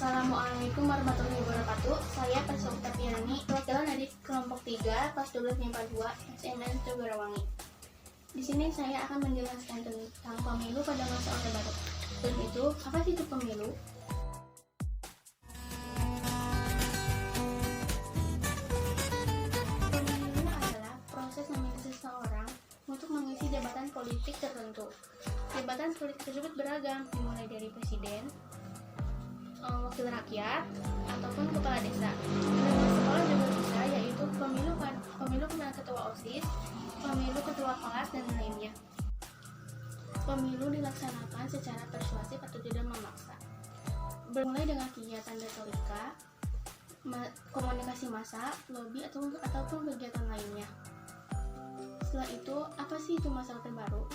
Assalamualaikum warahmatullahi wabarakatuh. Saya Persokta Piani, perwakilan dari kelompok 3, kelas 12 MIPA 2, SMN Tugarawangi. Di sini saya akan menjelaskan tentang pemilu pada masa Orde Baru. Dan itu, apa sih itu pemilu? Pemilu adalah proses memilih seseorang untuk mengisi jabatan politik tertentu. Jabatan politik tersebut beragam, dimulai dari presiden, wakil rakyat, ataupun kepala desa. Dengan sekolah juga bisa, yaitu pemilu pemilihan ketua OSIS, pemilu ketua kelas, dan lainnya. Pemilu dilaksanakan secara persuasif atau tidak memaksa. Bermulai dengan kegiatan retorika, komunikasi massa, lobby, ataupun kegiatan lainnya. Setelah itu, apa sih itu masa Orde Baru?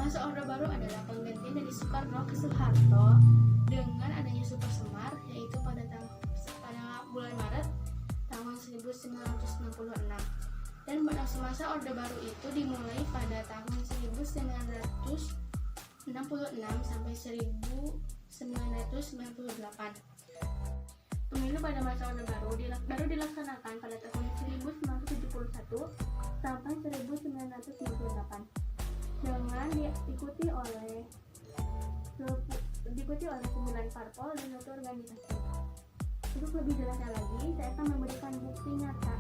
Masa Orde Baru adalah penggantian dari Soekarno ke Soeharto dengan adanya Super Semar, yaitu pada bulan Maret tahun 1966. Dan masa Orde Baru itu dimulai pada tahun 1966 sampai 1998. Pemilu pada masa Orde Baru dilaksanakan pada tahun 1971 sampai 1998 dengan diikuti oleh 9 parpol dan 1 organisasi. Untuk lebih jelasnya lagi, saya akan memberikan bukti nyata.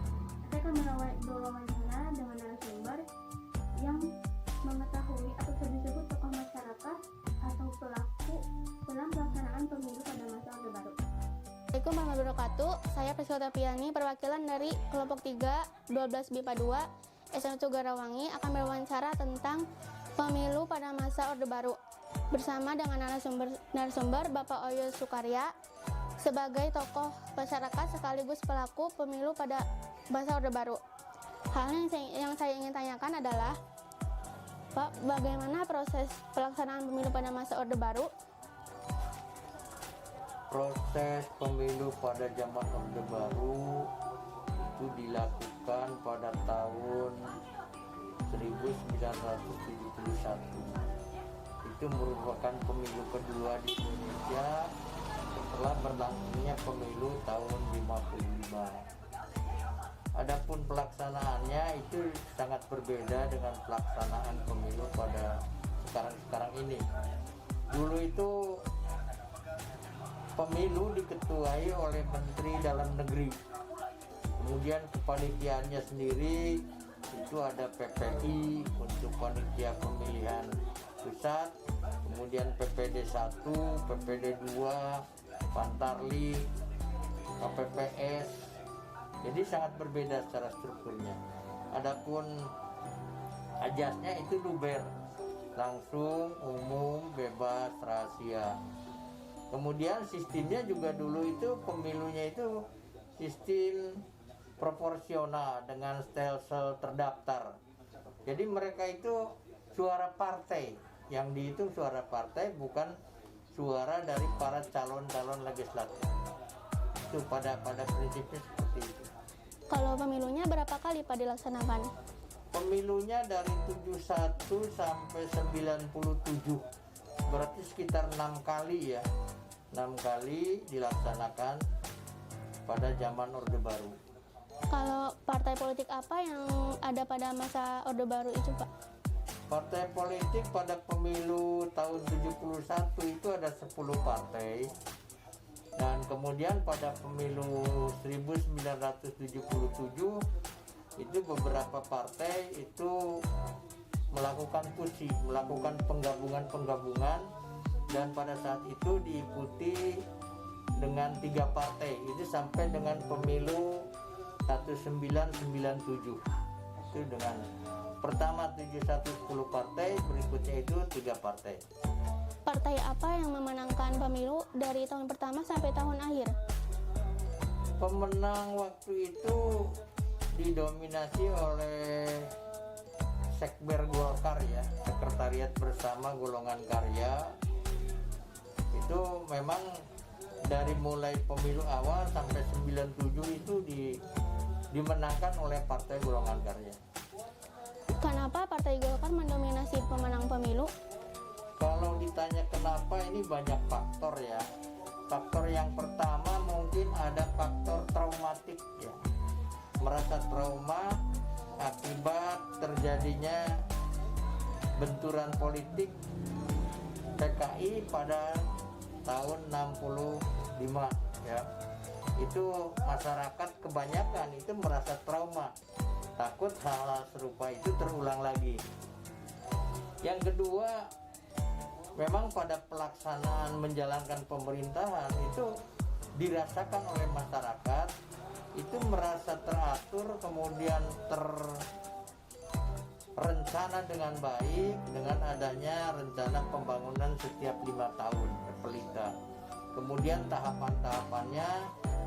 Saya akan berwawancara dengan narasumber yang mengetahui atau disebut tokoh masyarakat atau pelaku dalam pelaksanaan pemilu pada masa Orde Baru. Assalamualaikum warahmatullahi wabarakatuh. Saya Persokta Piani, perwakilan dari kelompok 3, 12 MIPA 2, SMN Tugarawangi akan berwawancara tentang pemilu pada masa Orde Baru bersama dengan narasumber Bapak Oyo Sukarya sebagai tokoh masyarakat sekaligus pelaku pemilu pada masa Orde Baru. Hal yang saya ingin tanyakan adalah, Pak, bagaimana proses pelaksanaan pemilu pada masa Orde Baru? Proses pemilu pada zaman Orde Baru itu dilakukan pada tahun 1971. Itu merupakan pemilu kedua di Indonesia setelah berlangsungnya pemilu tahun 55. Adapun pelaksanaannya itu sangat berbeda dengan pelaksanaan pemilu pada sekarang ini. Dulu itu pemilu diketuai oleh Menteri Dalam Negeri. Kemudian kepanitiaannya sendiri itu ada PPI untuk panitia pemilihan pusat, kemudian PPD 1, PPD 2, Pantarli, KPPS. Jadi sangat berbeda secara strukturnya. Adapun ajasnya itu luber, langsung, umum, bebas, rahasia. Kemudian sistemnya juga dulu itu pemilunya itu sistem proporsional dengan stelsel terdaftar. Jadi mereka itu suara partai, yang dihitung suara partai bukan suara dari para calon-calon legislatif. Itu pada prinsipnya seperti itu. Kalau pemilunya berapa kali Pak dilaksanakan? Pemilunya dari 71 sampai 97, berarti sekitar 6 kali ya. 6 kali dilaksanakan pada zaman Orde Baru. Kalau partai politik apa yang ada pada masa Orde Baru itu, Pak? Partai politik pada pemilu tahun 71 itu ada 10 partai. Dan kemudian pada pemilu 1977 itu beberapa partai itu melakukan fusi, melakukan penggabungan, dan pada saat itu diikuti dengan 3 partai. Itu sampai dengan pemilu 1997. Itu dengan pertama 71 10 partai, berikutnya itu 3 partai. Partai apa yang memenangkan pemilu dari tahun pertama sampai tahun akhir? Pemenang waktu itu didominasi oleh Sekber Golkar ya, Sekretariat Bersama Golongan Karya. Itu memang dari mulai pemilu awal sampai 97 itu dimenangkan oleh Partai Golongan Karya. Kenapa Partai Golkar mendominasi pemenang pemilu? Kalau Kalau ditanya kenapa, ini banyak faktor ya. Faktor yang pertama mungkin ada faktor traumatik ya. Merasa trauma akibat terjadinya benturan politik PKI pada tahun 65 ya. Itu masyarakat kebanyakan itu merasa trauma, takut hal-hal serupa itu terulang lagi. Yang kedua, memang pada pelaksanaan menjalankan pemerintahan itu dirasakan oleh masyarakat itu merasa teratur, kemudian terencana dengan baik dengan adanya rencana pembangunan setiap 5 tahun Pelita. Kemudian tahapan-tahapannya,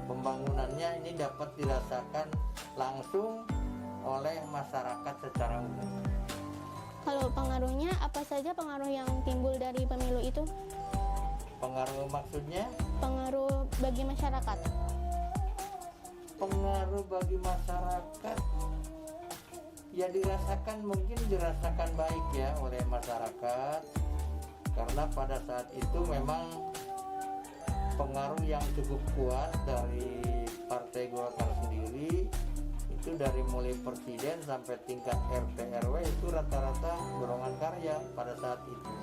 pembangunannya ini dapat dirasakan langsung oleh masyarakat secara umum. Kalau pengaruhnya, apa saja pengaruh yang timbul dari pemilu itu? Pengaruh maksudnya? Pengaruh bagi masyarakat. Pengaruh bagi masyarakat ya mungkin dirasakan baik ya oleh masyarakat, karena pada saat itu memang pengaruh yang cukup kuat dari Partai Golkar sendiri itu dari mulai presiden sampai tingkat RT RW itu rata-rata golongan karya pada saat itu.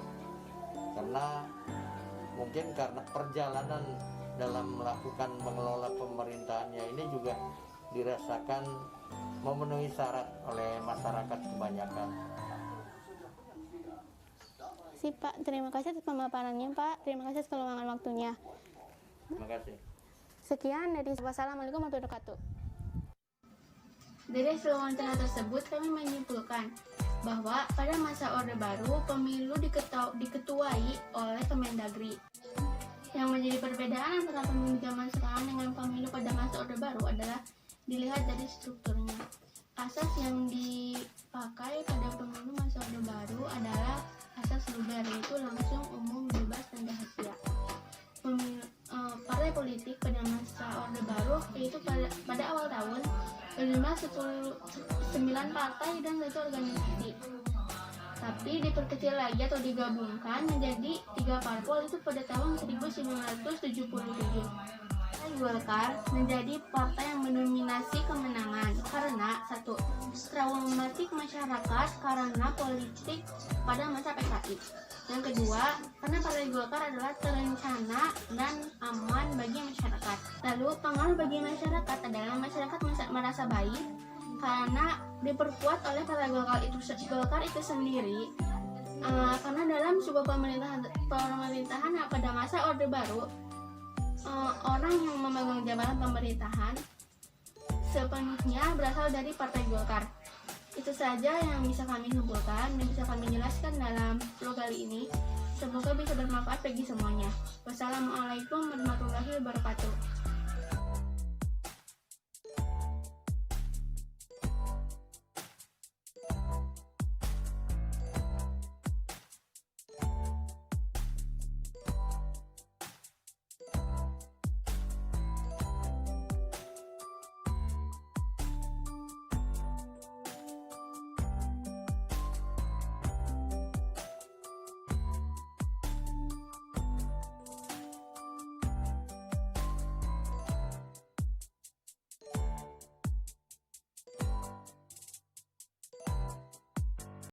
Karena mungkin karena perjalanan dalam melakukan mengelola pemerintahannya ini juga dirasakan memenuhi syarat oleh masyarakat kebanyakan. Pak, terima kasih atas pemaparannya Pak. Terima kasih atas keluangan waktunya. Terima kasih. Sekian dari saya. Wassalamualaikum warahmatullahi wabarakatuh. Dari hasil wawancara tersebut, kami menyimpulkan bahwa pada masa Orde Baru, pemilu diketuai oleh Kemendagri. Yang menjadi perbedaan antara pemilu zaman sekarang dengan pemilu pada masa Orde Baru adalah dilihat dari strukturnya. Asas yang dipakai pada pemilu masa Orde Baru adalah asas luber, yaitu langsung, umum, bebas, dan rahasia. Partai politik pada masa Orde Baru yaitu pada awal tahun berjumlah 9 partai dan 1 organisasi, tapi diperkecil lagi atau digabungkan menjadi 3 parpol itu pada tahun 1977. Golkar menjadi partai yang mendominasi kemenangan karena satu, traumatik masyarakat karena politik pada masa PKI. Yang kedua, karena Partai Golkar adalah terencana dan aman bagi masyarakat. Lalu pengaruh bagi masyarakat adalah masyarakat merasa baik karena diperkuat oleh Partai Golkar itu sendiri. Karena dalam sebuah pemerintahan pada masa Orde Baru, orang yang memegang jabatan pemerintahan sepenuhnya berasal dari Partai Golkar. Itu saja yang bisa kami simpulkan dan bisa kami jelaskan dalam vlog kali ini. Semoga bisa bermanfaat bagi semuanya. Wassalamualaikum warahmatullahi wabarakatuh.